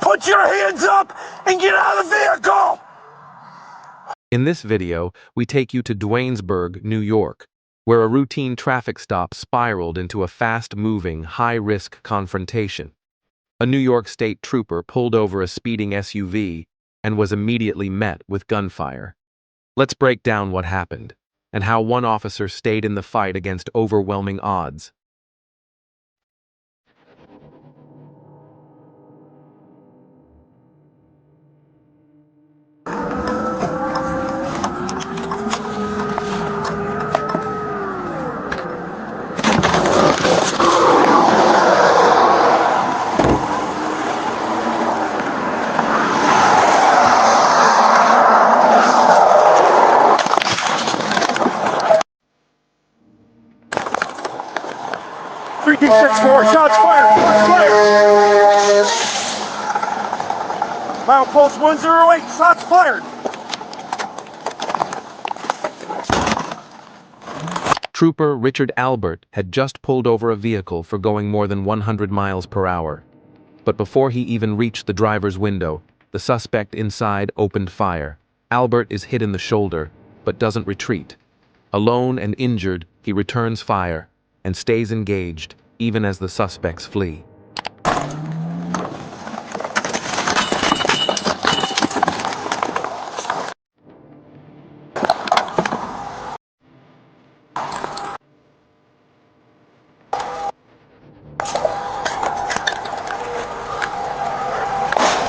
Put your hands up and get out of the vehicle! In this video, we take you to Duanesburg, New York, where a routine traffic stop spiraled into a fast-moving, high-risk confrontation. A New York State trooper pulled over a speeding SUV and was immediately met with gunfire. Let's break down what happened, and how one officer stayed in the fight against overwhelming odds. Shots fired! Mile post 108, shots fired! Trooper Richard Albert had just pulled over a vehicle for going more than 100 miles per hour. But before he even reached the driver's window, the suspect inside opened fire. Albert is hit in the shoulder, but doesn't retreat. Alone and injured, he returns fire and stays engaged, even as the suspects flee.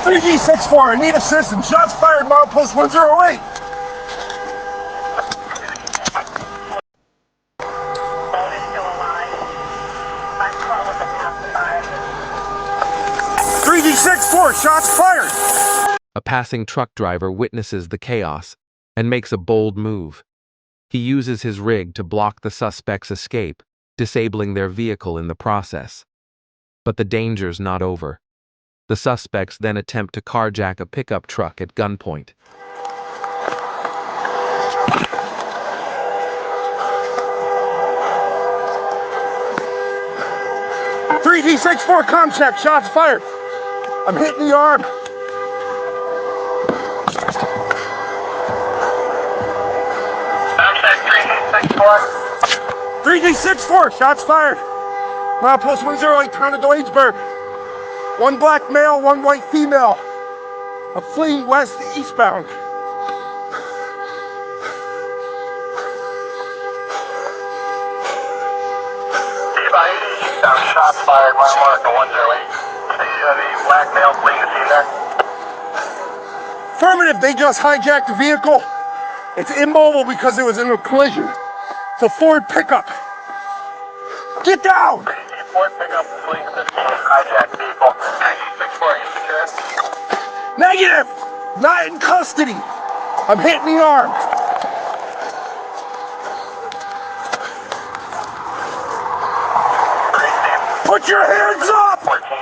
D64, I need assistance. Shots fired, mile post 108. Shots fired! A passing truck driver witnesses the chaos and makes a bold move. He uses his rig to block the suspect's escape, disabling their vehicle in the process. But the danger's not over. The suspects then attempt to carjack a pickup truck at gunpoint. D64 comm check, shots fired. I'm hitting the arm. D64. 3D64, shots fired. Mile post 108, town of Duanesburg. One black male, one white female. A fleeing west to eastbound. Shots fired, mile marker 108. The black male fleeing the scene there. Affirmative, they just hijacked the vehicle. It's immobile because it was in a collision. It's a Ford pickup. Get down! Ford pickup fleeing the scene, hijacked vehicle. 64, you secure? Negative! Not in custody. I'm hitting the arm. Put your hands up! 14.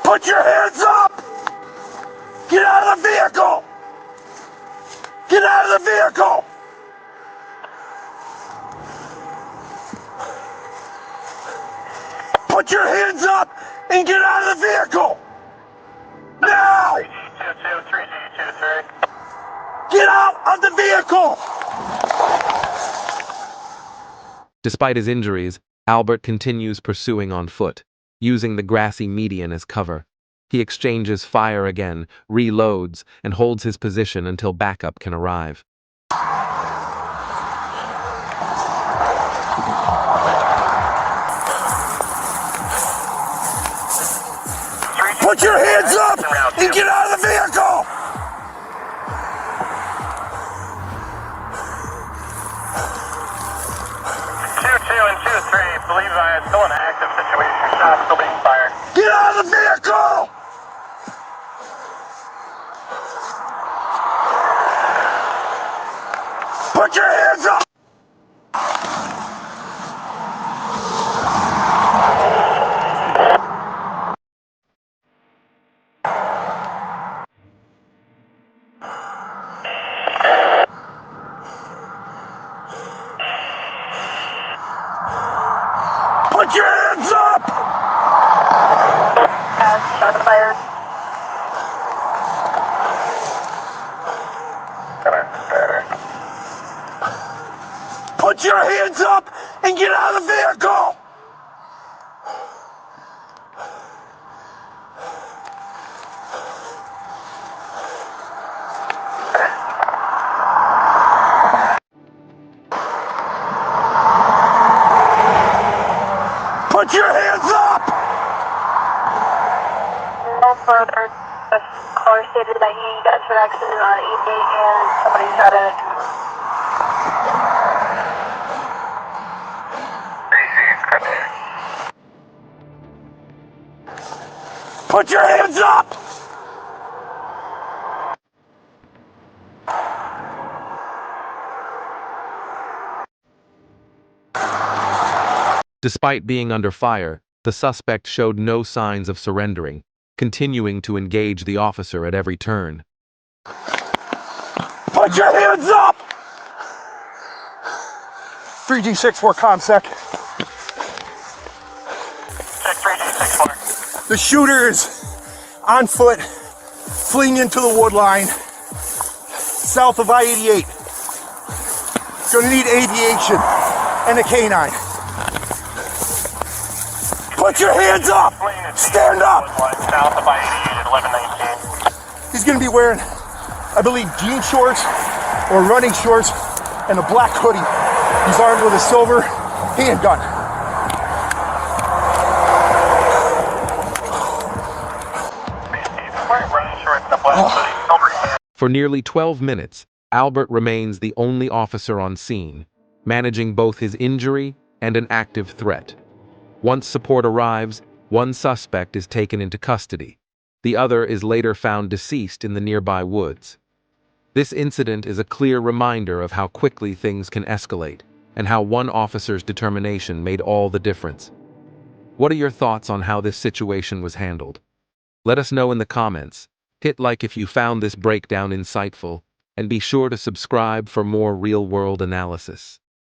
Put your hands up! Get out of the vehicle! Get out of the vehicle! Put your hands up and get out of the vehicle! Now! 3G22, 3G23. Get out of the vehicle! Despite his injuries, Albert continues pursuing on foot, using the grassy median as cover. He exchanges fire again, reloads, and holds his position until backup can arrive. Put your hands up and get out of the vehicle! Believe I am still in an active situation. Shots still being fired. Get out of the vehicle! Put your hands up! Put your hands up! Shots fired. hands up! No further. The caller stated that he got into an accident on 88 and somebody shot at it. Put your hands up! Despite being under fire, the suspect showed no signs of surrendering, continuing to engage the officer at every turn. Put your hands up! 3G64 ComSec. Check 3G64. The shooter is on foot, fleeing into the wood line, south of I-88. Gonna need aviation and a canine. Put your hands up! Stand up! South of I-88 at 1119. He's gonna be wearing, I believe, jean shorts or running shorts and a black hoodie. He's armed with a silver handgun. Running shorts and a black hoodie. Silver hand. For nearly 12 minutes, Albert remains the only officer on scene, managing both his injury and an active threat. Once support arrives, one suspect is taken into custody. The other is later found deceased in the nearby woods. This incident is a clear reminder of how quickly things can escalate, and how one officer's determination made all the difference. What are your thoughts on how this situation was handled? Let us know in the comments. Hit like if you found this breakdown insightful, and be sure to subscribe for more real-world analysis.